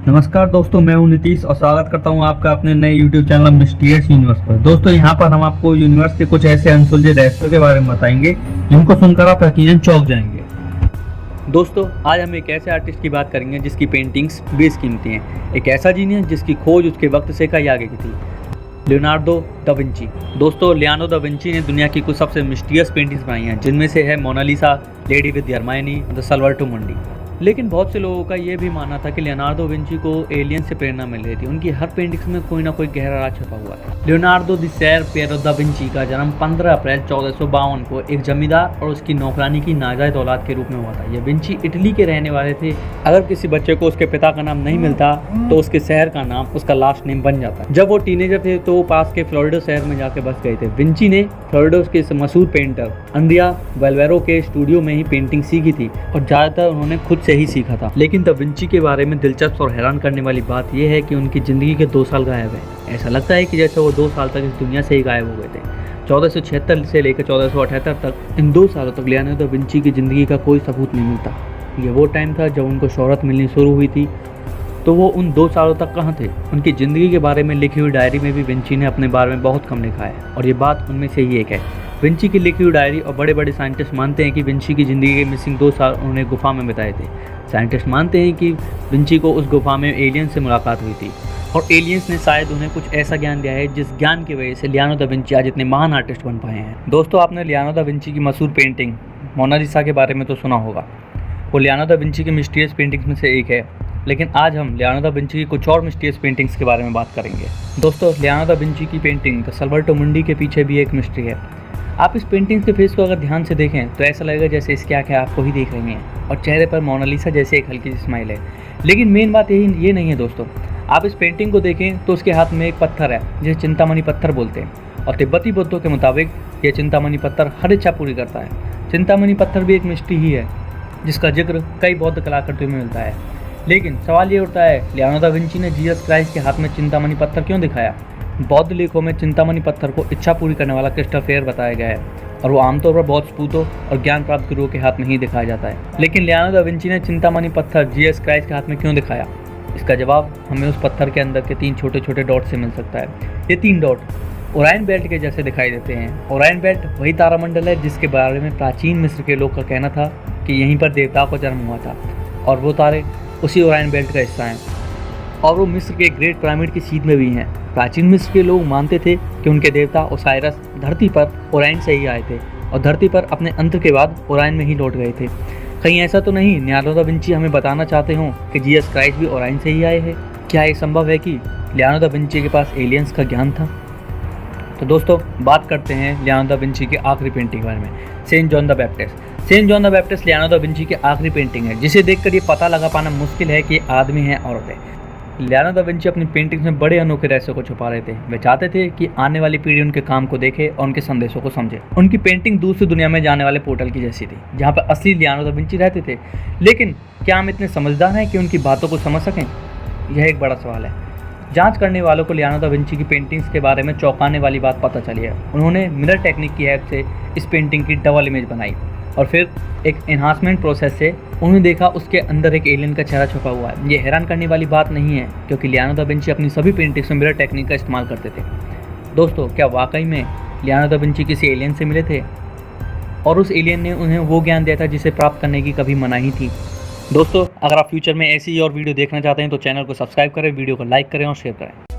नमस्कार दोस्तों, मैं हूं नीतीश और स्वागत करता हूं आपका अपने नए YouTube चैनल मिस्टीरियस यूनिवर्स पर। दोस्तों, यहां पर हम आपको यूनिवर्स के कुछ ऐसे अनसुलझे रहस्यों के बारे में बताएंगे जिनको सुनकर आप यकीनन चौंक जाएंगे। दोस्तों, आज हम एक ऐसे आर्टिस्ट की बात करेंगे जिसकी पेंटिंग्स बेशकीमती हैं। एक ऐसा जीनियस जिसकी खोज उसके वक्त से कहीं आगे की थी, लियोनार्डो दा विंची। दोस्तों, लियोनार्डो दा विंची ने दुनिया की कुछ सबसे मिस्टीरियस पेंटिंग्स बनाई हैं, जिनमें से है Mona Lisa, lady with ermine, the Salvator Mundi. लेकिन बहुत से लोगों का ये भी मानना था कि लियोनार्डो विंची को एलियन से प्रेरणा मिल रही थी। उनकी हर पेंटिंग्स में कोई ना कोई गहरा राज छुपा हुआ था। लियोनार्डो दी सैर पिएरो दा विंची का जन्म 15 अप्रैल 1452 को एक जमींदार और उसकी नौकरानी की नाजायज औलाद के रूप में हुआ था। ये विंची इटली के रहने वाले थे। अगर किसी बच्चे को उसके पिता का नाम नहीं मिलता तो उसके शहर का नाम उसका लास्ट नेम बन जाता। जब वो टीनेजर थे तो वो पास के फ्लोरिडा शहर में जाके बस गए थे। विंची ने फ्लोरिडा के मशहूर पेंटर अंद्रिया वेलवेरो के स्टूडियो में ही पेंटिंग सीखी थी और ज़्यादातर उन्होंने खुद से ही सीखा था। लेकिन दा विंची के बारे में दिलचस्प और हैरान करने वाली बात यह है कि उनकी ज़िंदगी के 2 साल गायब हैं। ऐसा लगता है कि जैसे वो 2 साल तक इस दुनिया से ही गायब हो गए थे। 1476 से लेकर 1478 तक इन 2 सालों तक लियोनार्डो दा विंची की ज़िंदगी का कोई सबूत नहीं मिलता। ये वो टाइम था जब उनको शोहरत मिलनी शुरू हुई थी, तो वो उन 2 सालों तक कहाँ थे। उनकी ज़िंदगी के बारे में लिखी हुई डायरी में भी विंची ने अपने बारे में बहुत कम लिखा है और ये बात उनमें से ही एक है। विंची की लिखी हुई डायरी और बड़े बड़े साइंटिस्ट मानते हैं कि विंची की ज़िंदगी के मिसिंग 2 साल उन्होंने गुफा में बिताए थे। साइंटिस्ट मानते हैं कि विंची को उस गुफा में एलियन से मुलाकात हुई थी और एलियंस ने शायद उन्हें कुछ ऐसा ज्ञान दिया है जिस ज्ञान की वजह से लियोनार्डो दा विंची आज इतने महान आर्टिस्ट बन पाए हैं। दोस्तों, आपने लियोनार्डो दा विंची की मशहूर पेंटिंग मोनालिसा के बारे में तो सुना होगा। वो लियोनार्डो दा विंची की मिस्टीरियस पेंटिंग्स में से एक है। लेकिन आज हम लियोनार्डो दा विंची की कुछ और मिस्टीरियस पेंटिंग्स के बारे में बात करेंगे। दोस्तों, लियोनार्डो दा विंची की पेंटिंग द साल्वाटोर मुंडी के पीछे भी एक मिस्ट्री है। आप इस पेंटिंग के फेस को अगर ध्यान से देखें तो ऐसा लगेगा जैसे इसके आंखें आपको ही देख रही हैं और चेहरे पर मोनालिसा जैसे एक हल्की सी स्माइल है। लेकिन मेन बात ये नहीं है दोस्तों। आप इस पेंटिंग को देखें तो उसके हाथ में एक पत्थर है जिसे चिंतामणि पत्थर बोलते हैं और तिब्बती बुद्धों के मुताबिक ये चिंतामणि पत्थर हर इच्छा पूरी करता है। चिंतामणि पत्थर भी एक मिस्ट्री ही है जिसका जिक्र कई बौद्ध कलाकृतियों में मिलता है। लेकिन सवाल ये उठता है, लियोनार्डो दा विंची ने जीसस क्राइस्ट के हाथ में चिंतामणि पत्थर क्यों दिखाया? बौद्ध लेखों में चिंतामणि पत्थर को इच्छा पूरी करने वाला क्रिस्टल फेयर बताया गया है और वो आमतौर पर बौद्ध सपूतों और ज्ञान प्राप्त गुरुओं के हाथ में ही दिखाया जाता है। लेकिन लियोनार्डो दा विंची ने चिंतामणि पत्थर जीसस क्राइस्ट के हाथ में क्यों दिखाया? इसका जवाब हमें उस पत्थर के अंदर के 3 छोटे छोटे डॉट से मिल सकता है। ये 3 डॉट ओरायन बेल्ट के जैसे दिखाई देते हैं। ओरायन बेल्ट वही तारामंडल है जिसके बारे में प्राचीन मिस्र के लोग का कहना था कि यहीं पर देवताओं का जन्म हुआ था और वो तारे उसी ओरायन बेल्ट का हिस्सा हैं और वो मिस्र के ग्रेट पिरामिड की सीध में भी हैं। प्राचीन मिस्र के लोग मानते थे कि उनके देवता ओसाइरस धरती पर ओरायन से ही आए थे और धरती पर अपने अंत के बाद ओरायन में ही लौट गए थे। कहीं ऐसा तो नहीं लियोनार्डो दा विंची हमें बताना चाहते हों कि जीसस क्राइस्ट भी ओरायन से ही आए हैं? क्या ये संभव है कि लियोनार्डो दा विंची के पास एलियंस का ज्ञान था? तो दोस्तों, बात करते हैं लियोनार्डो दा विंची की आखिरी पेंटिंग के बारे में, Saint John the Baptist. Saint John the Baptist Leonardo da Vinci की आखिरी पेंटिंग है जिसे देखकर ये पता लगा पाना मुश्किल है कि आदमी है औरत है। लियोनार्डो दा विंची अपनी पेंटिंग्स में बड़े अनोखे रहस्यों को छुपा रहे थे। वे चाहते थे कि आने वाली पीढ़ी उनके काम को देखे और उनके संदेशों को समझे। उनकी पेंटिंग दूसरी दुनिया में जाने वाले पोर्टल की जैसी थी जहाँ पर असली लियोनार्डो दा विंची रहते थे। लेकिन क्या हम इतने समझदार हैं कि उनकी बातों को समझ सकें? यह एक बड़ा सवाल है। जांच करने वालों को लियोनार्डो दा विंची की पेंटिंग्स के बारे में चौंकाने वाली बात पता चली है। उन्होंने मिरर टेक्निक की हेल्प से इस पेंटिंग की डबल इमेज बनाई और फिर एक एनहांसमेंट प्रोसेस से उन्होंने देखा उसके अंदर एक एलियन का चेहरा छुपा हुआ है। ये हैरान करने वाली बात नहीं है क्योंकि लियोनार्डो दा विंची अपनी सभी पेंटिंग्स में मिरर टेक्निक का इस्तेमाल करते थे। दोस्तों, क्या वाकई में लियोनार्डो दा विंची किसी एलियन से मिले थे और उस एलियन ने उन्हें वो ज्ञान दिया था जिसे प्राप्त करने की कभी मनाही थी? दोस्तों, अगर आप फ्यूचर में ऐसी और वीडियो देखना चाहते हैं तो चैनल को सब्सक्राइब करें, वीडियो को लाइक करें और शेयर करें।